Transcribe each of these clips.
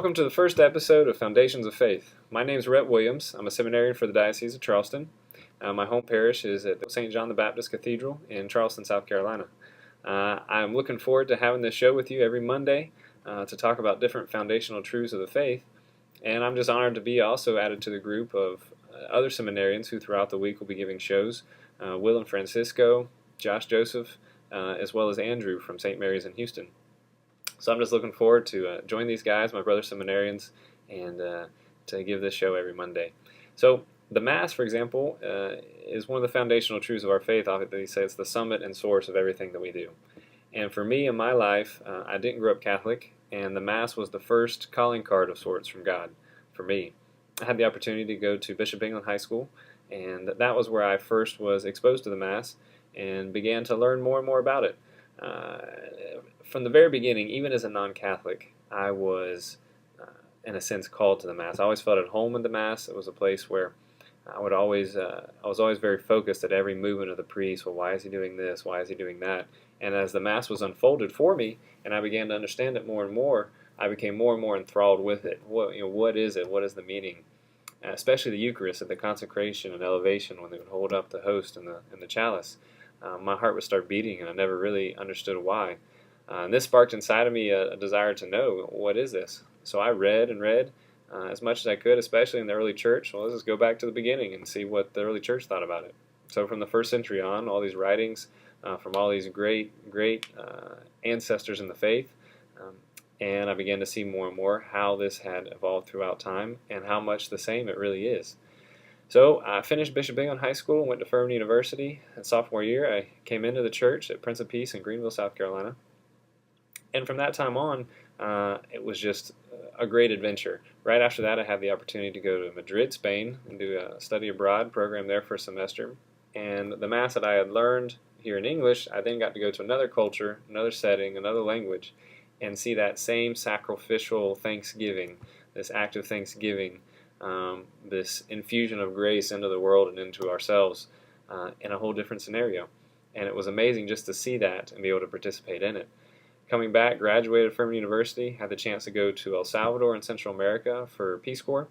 Welcome to the first episode of Foundations of Faith. My name is Rhett Williams. I'm a seminarian for the Diocese of Charleston. My home parish is at St. John the Baptist Cathedral in Charleston, South Carolina. I'm looking forward to having this show with you every Monday to talk about different foundational truths of the faith. And I'm just honored to be also added to the group of other seminarians who throughout the week will be giving shows. Will and Francisco, Josh Joseph, as well as Andrew from St. Mary's in Houston. So I'm just looking forward to join these guys, my brother seminarians, and to give this show every Monday. So the Mass, for example, is one of the foundational truths of our faith. They say it's the summit and source of everything that we do. And for me in my life, I didn't grow up Catholic, and the Mass was the first calling card of sorts from God for me. I had the opportunity to go to Bishop England High School, and that was where I first was exposed to the Mass and began to learn more and more about it. From the very beginning, even as a non-Catholic, I was, in a sense, called to the Mass. I always felt at home in the Mass. It was a place where I was always very focused at every movement of the priest. Well, why is he doing this? Why is he doing that? And as the Mass was unfolded for me, and I began to understand it more and more, I became more and more enthralled with it. What is it? What is the meaning? Especially the Eucharist and the consecration and elevation when they would hold up the host and the chalice. My heart would start beating, and I never really understood why. And this sparked inside of me a desire to know, what is this? So I read and read as much as I could, especially in the early church. Well, let's just go back to the beginning and see what the early church thought about it. So from the first century on, all these writings from all these great ancestors in the faith, and I began to see more and more how this had evolved throughout time and how much the same it really is. So I finished Bishop England High School and went to Furman University. In sophomore year, I came into the church at Prince of Peace in Greenville, South Carolina. And from that time on, it was just a great adventure. Right after that, I had the opportunity to go to Madrid, Spain, and do a study abroad program there for a semester. And the Mass that I had learned here in English, I then got to go to another culture, another setting, another language, and see that same sacrificial thanksgiving, this act of thanksgiving, this infusion of grace into the world and into ourselves in a whole different scenario. And it was amazing just to see that and be able to participate in it. Coming back, graduated from University, had the chance to go to El Salvador in Central America for Peace Corps,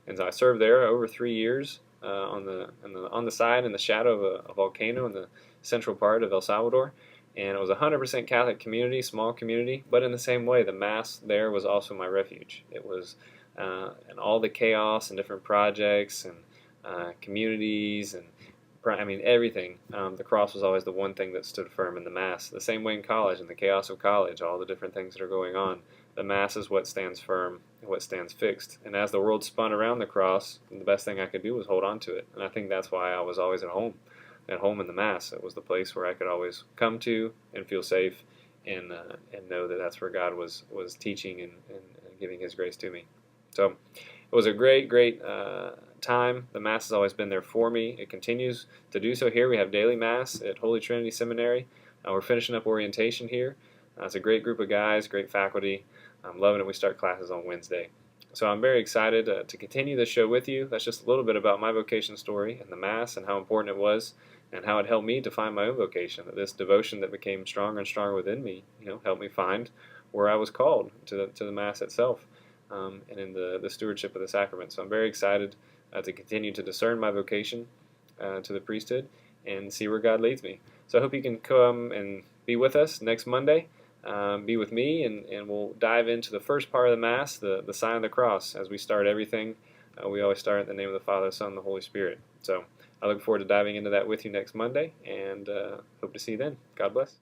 and so I served there over 3 years on the side in the shadow of a volcano in the central part of El Salvador, and it was a 100% Catholic community, small community, but in the same way, the Mass there was also my refuge. It was, and all the chaos and different projects and communities and everything. The cross was always the one thing that stood firm in the Mass. The same way in college, in the chaos of college, all the different things that are going on. The Mass is what stands firm and what stands fixed. And as the world spun around the cross, the best thing I could do was hold on to it. And I think that's why I was always at home in the Mass. It was the place where I could always come to and feel safe and know that that's where God was teaching and giving His grace to me. So it was a great time. The Mass has always been there for me. It continues to do so here. We have daily Mass at Holy Trinity Seminary. We're finishing up orientation here. It's a great group of guys, great faculty. I'm loving it. We start classes on Wednesday. So I'm very excited to continue this show with you. That's just a little bit about my vocation story and the Mass and how important it was and how it helped me to find my own vocation. That this devotion that became stronger and stronger within me, helped me find where I was called to the Mass itself. And in the stewardship of the sacrament. So I'm very excited to continue to discern my vocation to the priesthood and see where God leads me. So I hope you can come and be with us next Monday, be with me, and we'll dive into the first part of the Mass, the sign of the cross. As we start everything, we always start in the name of the Father, the Son, and the Holy Spirit. So I look forward to diving into that with you next Monday, and hope to see you then. God bless.